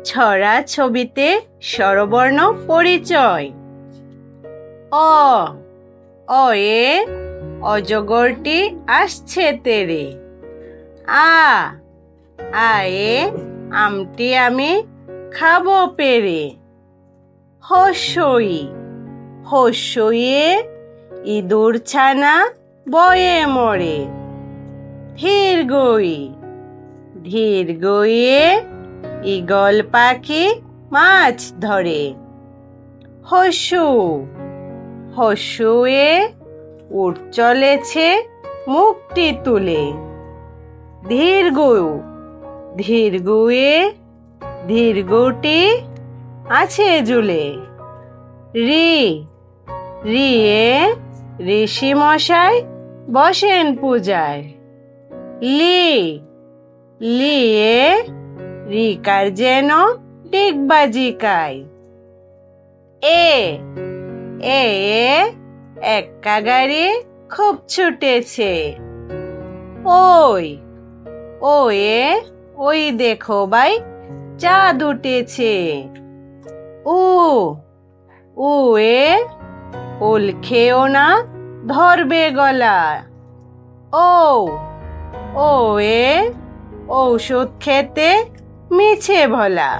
ছড়া ছবিতে স্বরবর্ণ পরিচয়। অ অয়ে অজগরটি আসছে তেরে। আয়ে আমটি আমি খাবো পেরে। হস্যই হস্যইয়ে ইঁদুর ছানা বয়ে মরে। ধীর্ঘই ধীর্ঘইয়ে ঈগল পাখি মাছ ধরে। হস্যু হস্যুয়ে উট চলেছে মুখটি তুলে। দীর্ঘ দীর্ঘয়ে দীর্ঘটি আছে ঝুলে। রি রিয়ে ঋষি মশাই বসেন পূজায়। লি লিয়ে রিকার যেন ডিগবাজি কায়। এ এক্কা গাড়ি খুব ছুটেছে। ওয়ে ওই দেখো ভাই চাঁদ উঠেছে। উয়ে উল খেও না ধরবে গলা। ওয়ে ঔষধ খেতে মিছে ভোলা।